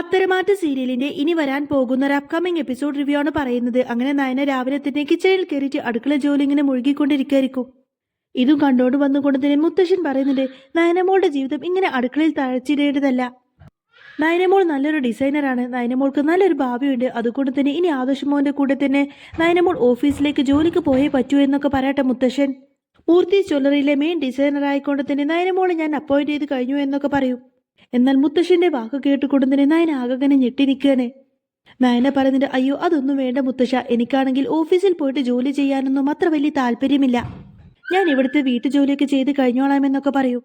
പത്തരമാറ്റ സീരിയലിന്റെ ഇനി വരാൻ പോകുന്ന ഒരു അപ്കമിംഗ് എപ്പിസോഡ് റിവ്യൂ ആണ് പറയുന്നത്. അങ്ങനെ നയന രാവിലെ തന്നെ കിച്ചണിൽ കയറിയിട്ട് അടുക്കള ജോലി ഇങ്ങനെ മുഴുകിക്കൊണ്ടിരിക്കുകയായിരിക്കും. ഇതും കണ്ടോണ്ട് വന്നുകൊണ്ട് തന്നെ മുത്തശ്ശൻ പറയുന്നുണ്ട്, നയനമോളുടെ ജീവിതം ഇങ്ങനെ അടുക്കളയിൽ തഴച്ചിടേണ്ടതല്ല. നയനമോൾ നല്ലൊരു ഡിസൈനറാണ്, നയനമോൾക്ക് നല്ലൊരു ഭാവിയുണ്ട്. അതുകൊണ്ട് തന്നെ ഇനി ആദർശമോന്റെ കൂടെ തന്നെ നയനമോൾ ഓഫീസിലേക്ക് ജോലിക്ക് പോയേ പറ്റൂ എന്നൊക്കെ പറയട്ടെ മുത്തശ്ശൻ. മൂർത്തി ജ്വല്ലറിയിലെ മെയിൻ ഡിസൈനർ ആയിക്കൊണ്ട് തന്നെ നയനമോളെ ഞാൻ അപ്പോയിന്റ് ചെയ്ത് കഴിഞ്ഞു എന്നൊക്കെ പറയും. എന്നാൽ മുത്തശ്ശന്റെ വാക്ക് കേട്ടുകൊണ്ട് തന്നെ നയന ആകെ ഞെട്ടി നിൽക്കുകയാണ്. നയന പറയുന്നുണ്ട്, അയ്യോ അതൊന്നും വേണ്ട മുത്തശ്ശ, എനിക്കാണെങ്കിൽ ഓഫീസിൽ പോയിട്ട് ജോലി ചെയ്യാനൊന്നും അത്ര വലിയ താല്പര്യമില്ല, ഞാൻ ഇവിടുത്തെ വീട്ടുജോലിയൊക്കെ ചെയ്ത് കഴിഞ്ഞോളാമെന്നൊക്കെ പറയും.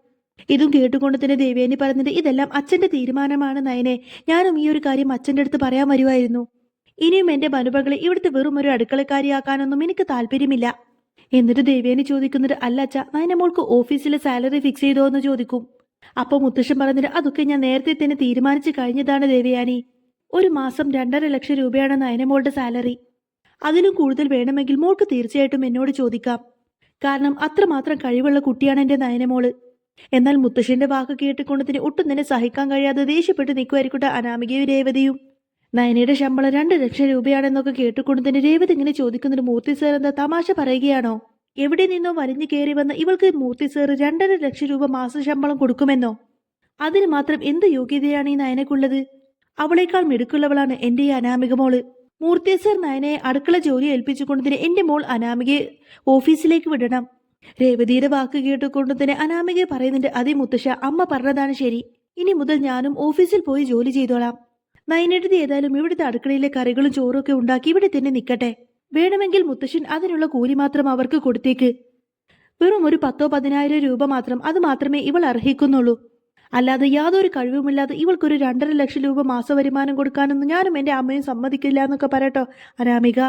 ഇതും കേട്ടുകൊണ്ട് തന്നെ ദേവയാനി പറഞ്ഞിട്ട്, ഇതെല്ലാം അച്ഛന്റെ തീരുമാനമാണ് നയനെ, ഞാനും ഈ ഒരു കാര്യം അച്ഛൻ്റെ അടുത്ത് പറയാൻ വരുമായിരുന്നു. ഇനിയും എന്റെ മനുമകളെ ഇവിടുത്തെ വെറും ഒരു അടുക്കളക്കാരിയാക്കാനൊന്നും എനിക്ക് താല്പര്യമില്ല. എന്നിട്ട് ദേവയാനി ചോദിക്കുന്നത്, അല്ല അച്ഛ, നയനമോൾക്ക് ഓഫീസിലെ സാലറി ഫിക്സ് ചെയ്തോ എന്ന് ചോദിക്കും. അപ്പൊ മുത്തശ്ശൻ പറഞ്ഞിട്ട്, അതൊക്കെ ഞാൻ നേരത്തെ തന്നെ തീരുമാനിച്ചു കഴിഞ്ഞതാണ് ദേവയാനി. ഒരു മാസം 2.5 ലക്ഷം രൂപയാണ് നയനമോളുടെ സാലറി. അതിലും കൂടുതൽ വേണമെങ്കിൽ മോൾക്ക് തീർച്ചയായിട്ടും എന്നോട് ചോദിക്കാം, കാരണം അത്രമാത്രം കഴിവുള്ള കുട്ടിയാണ് എന്റെ നയനമോള്. എന്നാൽ മുത്തശ്ശന്റെ വാക്ക് കേട്ടുകൊണ്ട് തന്നെ ഒട്ടും തന്നെ സഹിക്കാൻ കഴിയാതെ ദേഷ്യപ്പെട്ട് നിൽക്കുമായിരിക്കട്ടെ അനാമികയും രേവതിയും. നയനയുടെ ശമ്പളം 2 ലക്ഷം രൂപയാണെന്നൊക്കെ കേട്ടുകൊണ്ട് തന്നെ രേവതി ഇങ്ങനെ ചോദിക്കുന്നത്, മൂർത്തി സാർ എന്താ തമാശ പറയുകയാണോ? എവിടെ നിന്നോ വലിഞ്ഞു കയറി വന്ന ഇവൾക്ക് മൂർത്തി സാർ 2.5 ലക്ഷം രൂപ മാസ ശമ്പളം കൊടുക്കുമെന്നോ? അതിന് മാത്രം എന്ത് യോഗ്യതയാണ് ഈ നയനക്കുള്ളത്? അവളേക്കാൾ മിടുക്കുള്ളവളാണ് എന്റെ ഈ അനാമിക മോള്. മൂർത്തി സാർ നയനയെ അടുക്കള ജോലി ഏൽപ്പിച്ചുകൊണ്ട് തന്നെ എന്റെ മോൾ അനാമികയെ ഓഫീസിലേക്ക് വിടണം. രേവതിയുടെ വാക്ക് കേട്ടുകൊണ്ട് തന്നെ അനാമികയെ പറയുന്നുണ്ട്, അതേ മുത്തശ്ശ, അമ്മ പറഞ്ഞതാണ് ശരി, ഇനി മുതൽ ഞാനും ഓഫീസിൽ പോയി ജോലി ചെയ്തോളാം. നയനെടുത്ത് ഏതായാലും ഇവിടുത്തെ അടുക്കളയിലെ കറികളും ചോറും ഒക്കെ ഉണ്ടാക്കി ഇവിടെ തന്നെ നിൽക്കട്ടെ. വേണമെങ്കിൽ മുത്തശ്ശൻ അതിനുള്ള കൂലി മാത്രം അവർക്ക് കൊടുത്തേക്ക്. വെറും ഒരു 10,000-15,000 രൂപ മാത്രം, അത് മാത്രമേ ഇവൾ അർഹിക്കുന്നുള്ളൂ. അല്ലാതെ യാതൊരു കഴിവുമില്ലാതെ ഇവൾക്കൊരു 2.5 ലക്ഷം രൂപ മാസ വരുമാനം കൊടുക്കാനൊന്നും ഞാനും എന്റെ അമ്മയും സമ്മതിക്കില്ല എന്നൊക്കെ പറയട്ടോ അനാമിക.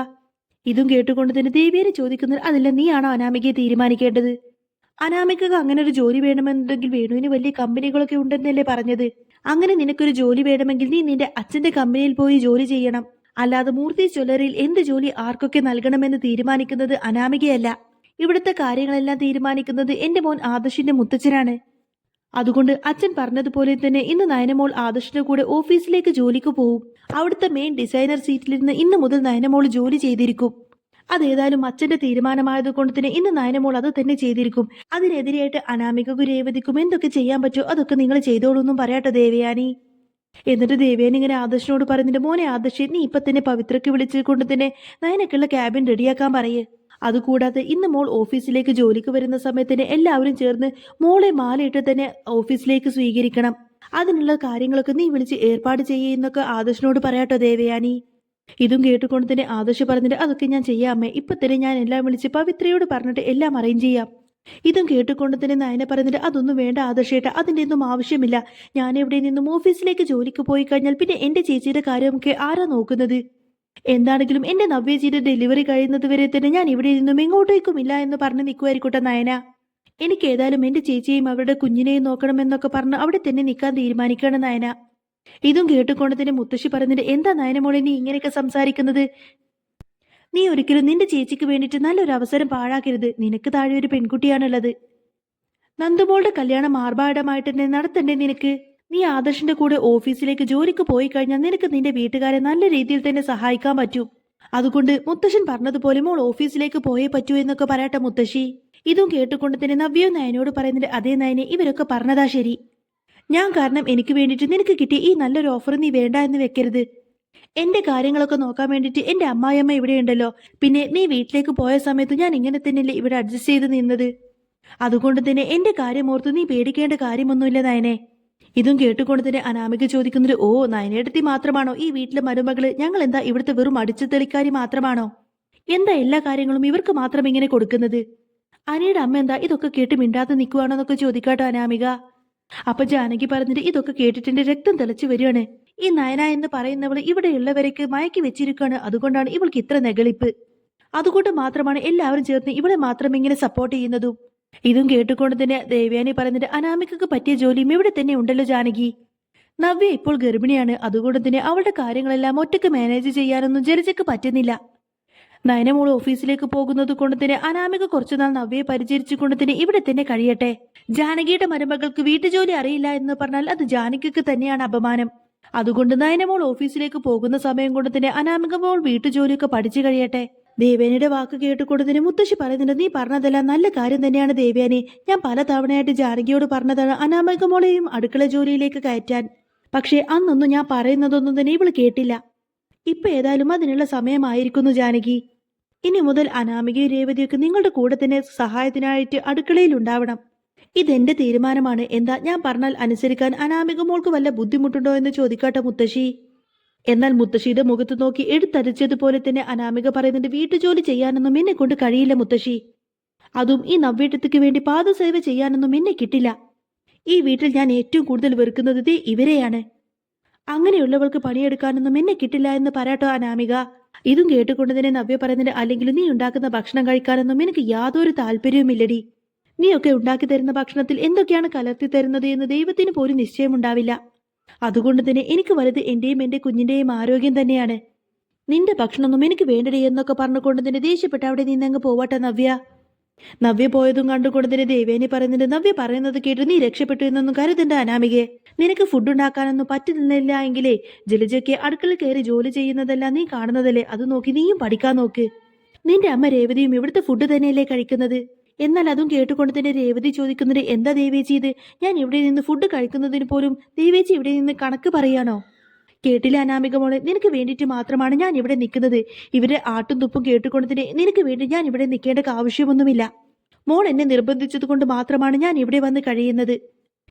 ഇതും കേട്ടുകൊണ്ട് തന്നെ ദേവിയെ ചോദിക്കുന്നത്, അതല്ല നീയാണോ അനാമികയെ തീരുമാനിക്കേണ്ടത്? അനാമികക്ക് അങ്ങനെ ഒരു ജോലി വേണമെന്നുണ്ടെങ്കിൽ വേണുവിന് വലിയ കമ്പനികളൊക്കെ ഉണ്ടെന്നല്ലേ പറഞ്ഞത്? അങ്ങനെ നിനക്കൊരു ജോലി വേണമെങ്കിൽ നീ നിന്റെ അച്ഛന്റെ കമ്പനിയിൽ പോയി ജോലി ചെയ്യണം. അല്ലാതെ മൂർത്തി ജ്വല്ലറിയിൽ എന്ത് ജോലി ആർക്കൊക്കെ നൽകണമെന്ന് തീരുമാനിക്കുന്നത് അനാമികയല്ല. ഇവിടുത്തെ കാര്യങ്ങളെല്ലാം തീരുമാനിക്കുന്നത് എന്റെ മോൻ ആദർശിന്റെ മുത്തച്ഛനാണ്. അതുകൊണ്ട് അച്ഛൻ പറഞ്ഞതുപോലെ തന്നെ ഇന്ന് നയനമോൾ ആദർശിന്റെ കൂടെ ഓഫീസിലേക്ക് ജോലിക്ക് പോവും. അവിടുത്തെ മെയിൻ ഡിസൈനർ സീറ്റിലിരുന്ന് ഇന്ന് മുതൽ നയനമോൾ ജോലി ചെയ്തിരിക്കും. അതേതായാലും അച്ഛന്റെ തീരുമാനമായതുകൊണ്ട് തന്നെ ഇന്ന് നയനമോൾ അത് തന്നെ ചെയ്തിരിക്കും. അതിനെതിരെയായിട്ട് അനാമികക്കും രേവതിക്കും എന്തൊക്കെ ചെയ്യാൻ പറ്റുമോ അതൊക്കെ നിങ്ങൾ ചെയ്തോളൂ എന്നും പറയാട്ടോ ദേവയാനി. എന്നിട്ട് ദേവയാനി ഇങ്ങനെ ആദർശിനോട് പറഞ്ഞിട്ട്, മോനെ ആദർശ്, നീ ഇപ്പൊ തന്നെ പവിത്രയ്ക്ക് വിളിച്ചുകൊണ്ട് തന്നെ നയനക്കുള്ള ക്യാബിൻ റെഡിയാക്കാൻ പറയേ. അതുകൂടാതെ ഇന്ന് മോൾ ഓഫീസിലേക്ക് ജോലിക്ക് വരുന്ന സമയത്തിന് എല്ലാവരും ചേർന്ന് മോളെ മാലയിട്ട് തന്നെ ഓഫീസിലേക്ക് സ്വീകരിക്കണം. അതിനുള്ള കാര്യങ്ങളൊക്കെ നീ വിളിച്ച് ഏർപ്പാട് ചെയ്യുന്നൊക്കെ ആദർശിനോട് പറയാട്ടോ ദേവയാനി. ഇതും കേട്ടുകൊണ്ട് തന്നെ ആദർശ് പറഞ്ഞിട്ട്, അതൊക്കെ ഞാൻ ചെയ്യാം അമ്മേ, ഇപ്പൊ തന്നെ ഞാൻ എല്ലാം വിളിച്ച് പവിത്രയോട് പറഞ്ഞിട്ട് എല്ലാം അറേഞ്ച് ചെയ്യാം. ഇതും കേട്ടുകൊണ്ട് തന്നെ നയന പറഞ്ഞിട്ട്, അതൊന്നും വേണ്ട ആദർശേട്ട, അതിൻ്റെ ഒന്നും ആവശ്യമില്ല. ഞാൻ എവിടെ നിന്നും ഓഫീസിലേക്ക് ജോലിക്ക് പോയി കഴിഞ്ഞാൽ പിന്നെ എന്റെ ചേച്ചിയുടെ കാര്യമൊക്കെ ആരാ നോക്കുന്നത്? എന്താണെങ്കിലും എന്റെ നവ്യജിയുടെ ഡെലിവറി കഴിയുന്നത് വരെ തന്നെ ഞാൻ ഇവിടെ നിന്നും എങ്ങോട്ടേക്കുമില്ല എന്ന് പറഞ്ഞ് നിൽക്കുമായിരിക്കട്ടെ നയന. എനിക്ക് ഏതായാലും എന്റെ ചേച്ചിയെയും അവരുടെ കുഞ്ഞിനെയും നോക്കണമെന്നൊക്കെ പറഞ്ഞ് അവിടെ തന്നെ നിൽക്കാൻ തീരുമാനിക്കുകയാണ് നയന. ഇതും കേട്ടുകൊണ്ട് തന്നെ മുത്തശ്ശി പറഞ്ഞിട്ട്, എന്താ നയനമോളെ നീ ഇങ്ങനെയൊക്കെ സംസാരിക്കുന്നത്? നീ ഒരിക്കലും നിന്റെ ചേച്ചിക്ക് വേണ്ടിയിട്ട് നല്ലൊരു അവസരം പാഴാക്കരുത്. നിനക്ക് താഴെ ഒരു പെൺകുട്ടിയാണുള്ളത്. നന്ദുമോളുടെ കല്യാണം ആർഭാടമായിട്ട് തന്നെ നടത്തണ്ടേ നിനക്ക്? നീ ആദർശിന്റെ കൂടെ ഓഫീസിലേക്ക് ജോലിക്ക് പോയി കഴിഞ്ഞാൽ നിനക്ക് നിന്റെ വീട്ടുകാരെ നല്ല രീതിയിൽ തന്നെ സഹായിക്കാൻ പറ്റും. അതുകൊണ്ട് മുത്തശ്ശൻ പറഞ്ഞതുപോലെ മോൾ ഓഫീസിലേക്ക് പോയേ പറ്റൂ എന്നൊക്കെ പറയട്ടെ മുത്തശ്ശി. ഇതും കേട്ടുകൊണ്ട് തന്നെ നവ്യവും നയനോട് പറയുന്നുണ്ട്, അതേ നയനെ, ഇവരൊക്കെ പറഞ്ഞതാ ശരി. ഞാൻ കാരണം എനിക്ക് വേണ്ടിയിട്ട് നിനക്ക് കിട്ടിയ ഈ നല്ലൊരു ഓഫർ നീ വേണ്ട എന്ന് വെക്കരുത്. എന്റെ കാര്യങ്ങളൊക്കെ നോക്കാൻ വേണ്ടിയിട്ട് എന്റെ അമ്മായിയമ്മ ഇവിടെ ഉണ്ടല്ലോ. പിന്നെ നീ വീട്ടിലേക്ക് പോയ സമയത്ത് ഞാൻ ഇങ്ങനെ തന്നെയല്ലേ ഇവിടെ അഡ്ജസ്റ്റ് ചെയ്ത് നിന്നത്. അതുകൊണ്ട് തന്നെ എന്റെ കാര്യം ഓർത്ത് നീ പേടിക്കേണ്ട കാര്യമൊന്നുമില്ല നയനെ. ഇതും കേട്ടുകൊണ്ട് തന്നെ അനാമിക ചോദിക്കുന്നത്, ഓ നയനേടത്തി മാത്രമാണോ ഈ വീട്ടിലെ മരുമകള്? ഞങ്ങൾ എന്താ ഇവിടുത്തെ വെറും അടിച്ചു തെളിക്കാരി മാത്രമാണോ? എന്താ എല്ലാ കാര്യങ്ങളും ഇവർക്ക് മാത്രം ഇങ്ങനെ കൊടുക്കുന്നത്? അനിയുടെ അമ്മ എന്താ ഇതൊക്കെ കേട്ട് മിണ്ടാതെ നിൽക്കുവാണോ എന്നൊക്കെ ചോദിക്കാട്ടോ അനാമിക. അപ്പൊ ജാനകി പറഞ്ഞിട്ട്, ഇതൊക്കെ കേട്ടിട്ട് എന്റെ രക്തം തിളച്ചു വരികയാണ്. ഈ നയന എന്ന് പറയുന്നവള് ഇവിടെയുള്ളവരേക്ക് മയക്കി വെച്ചിരിക്കുകയാണ്. അതുകൊണ്ടാണ് ഇവൾക്ക് ഇത്ര നെകളിപ്പ്. അതുകൊണ്ട് മാത്രമാണ് എല്ലാവരും ചേർന്ന് ഇവളെ മാത്രം ഇങ്ങനെ സപ്പോർട്ട് ചെയ്യുന്നതും. ഇതും കേട്ടുകൊണ്ട് തന്നെ ദേവയാനി പറഞ്ഞിട്ട്, അനാമികക്ക് പറ്റിയ ജോലിയും ഇവിടെ തന്നെ ഉണ്ടല്ലോ ജാനകി. നവ്യ ഇപ്പോൾ ഗർഭിണിയാണ്. അതുകൊണ്ട് തന്നെ അവളുടെ കാര്യങ്ങളെല്ലാം ഒറ്റയ്ക്ക് മാനേജ് ചെയ്യാനൊന്നും ജലജയ്ക്ക് പറ്റുന്നില്ല. നയനമോൾ ഓഫീസിലേക്ക് പോകുന്നത് കൊണ്ട് തന്നെ അനാമിക കുറച്ചുനാൾ നവ്യയെ പരിചരിച്ചുകൊണ്ട് തന്നെ ഇവിടെ തന്നെ കഴിയട്ടെ. ജാനകിയുടെ മരുമകൾക്ക് വീട്ടുജോലി അറിയില്ല എന്ന് പറഞ്ഞാൽ അത് ജാനകിക്ക് തന്നെയാണ് അപമാനം. അതുകൊണ്ട് നയനമോൾ ഓഫീസിലേക്ക് പോകുന്ന സമയം കൊണ്ട് തന്നെ അനാമിക മോൾ വീട്ടുജോലിയൊക്കെ പഠിച്ചു കഴിയട്ടെ. ദേവേനിയുടെ വാക്ക് കേട്ടുകൊണ്ടതിന് മുത്തശ്ശി പറയുന്നുണ്ട്, നീ പറഞ്ഞതെല്ലാം നല്ല കാര്യം തന്നെയാണ് ദേവയാനി. ഞാൻ പല തവണയായിട്ട് ജാനകിയോട് പറഞ്ഞതാണ് അനാമിക മോളെയും അടുക്കള ജോലിയിലേക്ക് കയറ്റാൻ. പക്ഷേ അന്നൊന്നും ഞാൻ പറയുന്നതൊന്നും തന്നെ ഇവള് കേട്ടില്ല. ഇപ്പൊ ഏതായാലും അതിനുള്ള സമയമായിരിക്കുന്നു ജാനകി. ഇനി മുതൽ അനാമികയും രേവതിയൊക്കെ നിങ്ങളുടെ കൂടെ തന്നെ സഹായത്തിനായിട്ട് അടുക്കളയിൽ ഉണ്ടാവണം. ഇതെന്റെ തീരുമാനമാണ്. എന്താ ഞാൻ പറഞ്ഞാൽ അനുസരിക്കാൻ അനാമിക മോൾക്ക് വല്ല ബുദ്ധിമുട്ടുണ്ടോ എന്ന് ചോദിക്കാട്ടെ മുത്തശ്ശി. എന്നാൽ മുത്തശ്ശിയുടെ മുഖത്ത് നോക്കി എടുത്തരച്ചതുപോലെ തന്നെ അനാമിക പറയുന്നുണ്ട്, വീട്ടുജോലി ചെയ്യാനൊന്നും എന്നെ കൊണ്ട് കഴിയില്ല മുത്തശ്ശി. അതും ഈ നവ്വേട്ടത്തിക്ക് വേണ്ടി പാദസേവ ചെയ്യാനൊന്നും എന്നെ കിട്ടില്ല. ഈ വീട്ടിൽ ഞാൻ ഏറ്റവും കൂടുതൽ വെറുക്കുന്നത് ദേ ഇവരെയാണ്. അങ്ങനെയുള്ളവൾക്ക് പണിയെടുക്കാനൊന്നും എന്നെ കിട്ടില്ല എന്ന് പറയാട്ടോ അനാമിക. ഇതും കേട്ടുകൊണ്ട് തന്നെ നവ്യ പറയുന്നുണ്ട്, അല്ലെങ്കിൽ നീ ഉണ്ടാക്കുന്ന ഭക്ഷണം കഴിക്കാനൊന്നും എനിക്ക് യാതൊരു താല്പര്യവുമില്ലടി. നീയൊക്കെ ഉണ്ടാക്കി തരുന്ന ഭക്ഷണത്തിൽ എന്തൊക്കെയാണ് കലർത്തി തരുന്നത് എന്ന് ദൈവത്തിന് പോലും നിശ്ചയമുണ്ടാവില്ല. അതുകൊണ്ട് തന്നെ എനിക്ക് വലുത് എന്റെയും എന്റെ കുഞ്ഞിന്റെയും ആരോഗ്യം തന്നെയാണ്. നിന്റെ ഭക്ഷണമൊന്നും എനിക്ക് വേണ്ടടി എന്നൊക്കെ പറഞ്ഞുകൊണ്ട് തന്നെ ദേഷ്യപ്പെട്ട് അവിടെ നിന്നങ്ങ് പോവട്ടെ നവ്യ. നവ്യ പോയതും കണ്ടുകൊണ്ട് തന്നെ ദേവേനി പറയുന്നുണ്ട്, നവ്യ പറയുന്നത് കേട്ട് നീ രക്ഷപ്പെട്ടു എന്നൊന്നും കരുതണ്ട അനാമികയെ. നിനക്ക് ഫുഡ് ഉണ്ടാക്കാനൊന്നും പറ്റുന്നില്ല എങ്കിലേ ജലജയ്ക്ക് അടുക്കള കയറി ജോലി ചെയ്യുന്നതെല്ലാം നീ കാണുന്നതല്ലേ, അത് നോക്കി നീയും പഠിക്കാൻ നോക്ക്. നിന്റെ അമ്മ രേവതിയും ഇവിടുത്തെ ഫുഡ് തന്നെയല്ലേ കഴിക്കുന്നത്. എന്നാൽ അതും കേട്ടുകൊണ്ട് തന്നെ രേവതി ചോദിക്കുന്നത്, എന്താ ദേവേച്ചി ഇത്? ഞാൻ ഇവിടെ നിന്ന് ഫുഡ് കഴിക്കുന്നതിന് പോലും ദേവേച്ചി ഇവിടെ നിന്ന് കണക്ക് പറയാണോ? കേട്ടില്ല അനാമിക മോളെ, നിനക്ക് വേണ്ടിയിട്ട് മാത്രമാണ് ഞാൻ ഇവിടെ നിൽക്കുന്നത്. ഇവരെ ആട്ടും തുപ്പും കേട്ടുകൊണ്ട് തന്നെ നിനക്ക് വേണ്ടി ഞാൻ ഇവിടെ നിൽക്കേണ്ട ആവശ്യമൊന്നുമില്ല. മോൾ എന്നെ നിർബന്ധിച്ചത് കൊണ്ട് മാത്രമാണ് ഞാൻ ഇവിടെ വന്ന് കഴിയുന്നത്.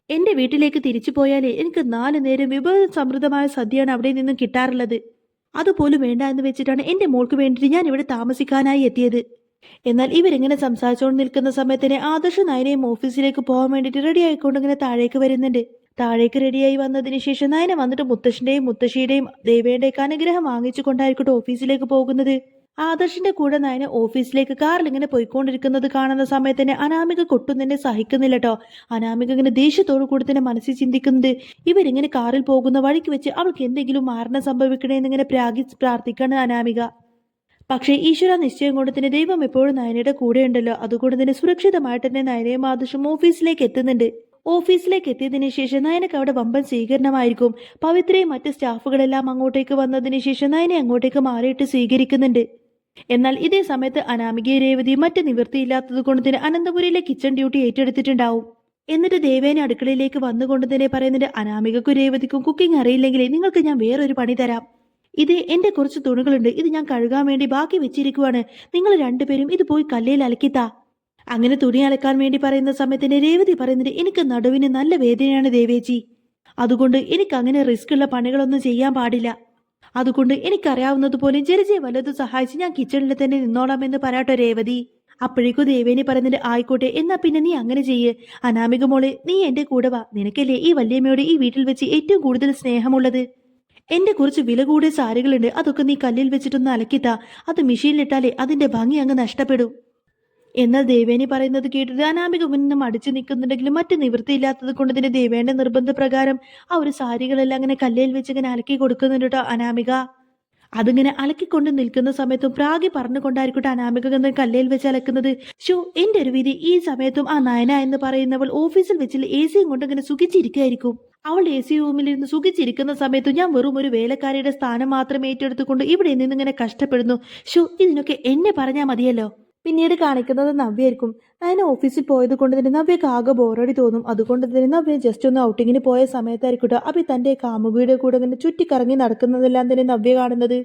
എന്റെ വീട്ടിലേക്ക് തിരിച്ചു പോയാലേ എനിക്ക് 4 നേരം വിഭവ സമൃദ്ധമായ സദ്യയാണ് അവിടെ നിന്നും കിട്ടാറുള്ളത്. അതുപോലും വേണ്ട എന്ന് വെച്ചിട്ടാണ് എന്റെ മോൾക്ക് വേണ്ടിയിട്ട് ഞാൻ ഇവിടെ താമസിക്കാനായി എത്തിയത്. എന്നാൽ ഇവരിങ്ങനെ സംസാരിച്ചുകൊണ്ട് നിൽക്കുന്ന സമയത്തിന് ആദർശ നയനയും ഓഫീസിലേക്ക് പോകാൻ വേണ്ടിയിട്ട് റെഡി ആയിക്കൊണ്ട് ഇങ്ങനെ താഴേക്ക് വരുന്നുണ്ട്. താഴേക്ക് റെഡിയായി വന്നതിന് ശേഷം നയന വന്നിട്ട് മുത്തശ്ശന്റെയും മുത്തശ്ശിയുടെയും ദേവേന്റെയൊക്കെ അനുഗ്രഹം വാങ്ങിച്ചു കൊണ്ടായിരിക്കട്ടെ ഓഫീസിലേക്ക് പോകുന്നത്. ആദർശിന്റെ കൂടെ നയന ഓഫീസിലേക്ക് കാറിൽ ഇങ്ങനെ പോയിക്കൊണ്ടിരിക്കുന്നത് കാണുന്ന സമയത്ത് തന്നെ അനാമിക കൊട്ടും തന്നെ സഹിക്കുന്നില്ല കേട്ടോ. അനാമിക ഇങ്ങനെ ദേഷ്യത്തോടു കൂടി തന്നെ മനസ്സിൽ ചിന്തിക്കുന്നത്, ഇവരിങ്ങനെ കാറിൽ പോകുന്ന വഴിക്ക് വെച്ച് അവൾക്ക് എന്തെങ്കിലും മരണം സംഭവിക്കണേന്ന് ഇങ്ങനെ പ്രാർത്ഥിക്കാണ് അനാമിക. പക്ഷേ ഈശ്വര നിശ്ചയം കൊണ്ട് തന്നെ ദൈവം എപ്പോഴും നയനയുടെ കൂടെ ഉണ്ടല്ലോ. അതുകൊണ്ട് തന്നെ സുരക്ഷിതമായിട്ട് തന്നെ നയനയും ആദർശം ഓഫീസിലേക്ക് എത്തുന്നുണ്ട്. ഓഫീസിലേക്ക് എത്തിയതിനു ശേഷം നയനക്ക് അവിടെ വമ്പൻ സ്വീകരണമായിരിക്കും. പവിത്രയും മറ്റ് സ്റ്റാഫുകളെല്ലാം അങ്ങോട്ടേക്ക് വന്നതിന് ശേഷം നയനെ അങ്ങോട്ടേക്ക് മാറിയിട്ട് സ്വീകരിക്കുന്നുണ്ട്. എന്നാൽ ഇതേ സമയത്ത് അനാമികയും രേവതിയും മറ്റ് നിവൃത്തിയില്ലാത്തത് കൊണ്ട് തന്നെ അനന്തപുരിയിലെ കിച്ചൺ ഡ്യൂട്ടി ഏറ്റെടുത്തിട്ടുണ്ടാവും. എന്നിട്ട് ദേവേനെ അടുക്കളയിലേക്ക് വന്നുകൊണ്ട് തന്നെ പറയുന്നുണ്ട്, അനാമികക്കും രേവതിക്കും കുക്കിംഗ് അറിയില്ലെങ്കിൽ നിങ്ങൾക്ക് ഞാൻ വേറൊരു പണി തരാം. ഇത് എന്റെ കുറച്ച് തുണികളുണ്ട്, ഇത് ഞാൻ കഴുകാൻ വേണ്ടി ബാക്കി വെച്ചിരിക്കുവാണ്. നിങ്ങൾ രണ്ടുപേരും ഇത് പോയി കല്ലയിൽ അലക്കിത്താ. അങ്ങനെ തുണി അലക്കാൻ വേണ്ടി പറയുന്ന സമയത്തിന് രേവതി പറയുന്നുണ്ട്, എനിക്ക് നടുവിന് നല്ല വേദനയാണ് ദേവേച്ചി. അതുകൊണ്ട് എനിക്ക് അങ്ങനെ റിസ്ക് ഉള്ള പണികളൊന്നും ചെയ്യാൻ പാടില്ല. അതുകൊണ്ട് എനിക്കറിയാവുന്നതുപോലെ ജലജയെ വല്ലതും സഹായിച്ച് ഞാൻ കിച്ചണിൽ തന്നെ നിന്നോളാം എന്ന് പറയാട്ടോ രേവതി. അപ്പോഴേക്കും ദേവേനി പറയുന്നുണ്ട്, ആയിക്കോട്ടെ, എന്നാ പിന്നെ നീ അങ്ങനെ ചെയ്യ്. അനാമിക മോളെ, നീ എന്റെ കൂടെ വാ. നിനക്കല്ലേ ഈ വല്യമ്മയോട് ഈ വീട്ടിൽ വെച്ച് ഏറ്റവും കൂടുതൽ സ്നേഹമുള്ളത്. എന്റെ കുറച്ച് വില കൂടിയ സാരികളുണ്ട്, അതൊക്കെ നീ കല്ലിൽ വെച്ചിട്ടൊന്ന് അലക്കിത്താ. അത് മെഷീനിലിട്ടാലേ അതിന്റെ ഭംഗി അങ്ങ് നഷ്ടപ്പെടും. എന്നാൽ ദേവേനി പറയുന്നത് കേട്ടിട്ട് അനാമിക മുന്നും അടിച്ചു നിൽക്കുന്നുണ്ടെങ്കിലും മറ്റു നിവൃത്തിയില്ലാത്തത് കൊണ്ട് തന്നെ ദേവേന്റെ നിർബന്ധപ്രകാരം ആ ഒരു സാരികളെല്ലാം അങ്ങനെ കല്ലയിൽ വെച്ച് ഇങ്ങനെ അലക്കി കൊടുക്കുന്നുണ്ട് കേട്ടോ അനാമിക. അതിങ്ങനെ അലക്കിക്കൊണ്ട് നിൽക്കുന്ന സമയത്തും പ്രാഗി പറഞ്ഞുകൊണ്ടായിരിക്കട്ടെ അനാമിക കല്ലയിൽ വെച്ച് അലക്കുന്നത്. എന്റെ ഒരു വിധി, ഈ സമയത്തും ആ നയന എന്ന് പറയുന്നവൾ ഓഫീസിൽ വെച്ചിൽ AC കൊണ്ട് ഇങ്ങനെ സുഖിച്ചിരിക്കുകയായിരിക്കും. അവൾ AC റൂമിലിരുന്ന് സുഖിച്ചിരിക്കുന്ന സമയത്ത് ഞാൻ വെറും ഒരു വേലക്കാരിയുടെ സ്ഥാനം മാത്രം ഏറ്റെടുത്തുകൊണ്ട് ഇവിടെ നിന്നിങ്ങനെ കഷ്ടപ്പെടുന്നു. ഇതിനൊക്കെ എന്നെ പറഞ്ഞാൽ മതിയല്ലോ. പിന്നീട് കാണിക്കുന്നത് നവ്യായിരിക്കും. നയന ഓഫീസിൽ പോയത് കൊണ്ട് തന്നെ നവ്യക്ക് ആകെ ബോറടി തോന്നും. അതുകൊണ്ട് തന്നെ നവ്യ ജസ്റ്റ് ഒന്ന് ഔട്ടിങ്ങിന് പോയ സമയത്തായിരിക്കട്ടോ അഭി തന്റെ കാമുകിയുടെ കൂടെ ഇങ്ങനെ ചുറ്റിക്കറങ്ങി നടക്കുന്നതെല്ലാം തന്നെ നവ്യ കാണുന്നത്.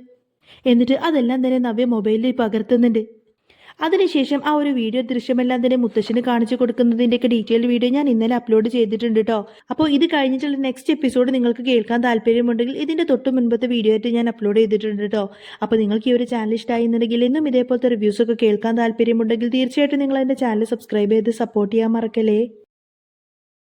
എന്നിട്ട് അതെല്ലാം തന്നെ നവ്യ മൊബൈലിൽ പകർത്തുന്നുണ്ട്. അതിനുശേഷം ആ ഒരു വീഡിയോ ദൃശ്യമെല്ലാം തന്നെ മുത്തശ്ശന് കാണിച്ചു കൊടുക്കുന്നതിൻ്റെയൊക്കെ ഡീറ്റെയിൽ വീഡിയോ ഞാൻ ഇന്നലെ അപ്ലോഡ് ചെയ്തിട്ടുണ്ട് കേട്ടോ. അപ്പോൾ ഇത് കഴിഞ്ഞിട്ടുള്ള നെക്സ്റ്റ് എപ്പിസോഡ് നിങ്ങൾക്ക് കേൾക്കാൻ താല്പര്യമുണ്ടെങ്കിൽ ഇതിൻ്റെ തൊട്ട് മുൻപത്തെ വീഡിയോ ആയിട്ട് ഞാൻ അപ്ലോഡ് ചെയ്തിട്ടുണ്ട് കേട്ടോ. അപ്പോൾ നിങ്ങൾക്ക് ഈ ഒരു ചാനൽ ഇഷ്ടമായി എന്നുണ്ടെങ്കിൽ ഇന്നും ഇതേപോലത്തെ റിവ്യൂസൊക്കെ കേൾക്കാൻ താല്പര്യമുണ്ടെങ്കിൽ തീർച്ചയായിട്ടും നിങ്ങൾ എൻ്റെ ചാനൽ സബ്സ്ക്രൈബ് ചെയ്ത് സപ്പോർട്ട് ചെയ്യാൻ മറക്കല്ലേ.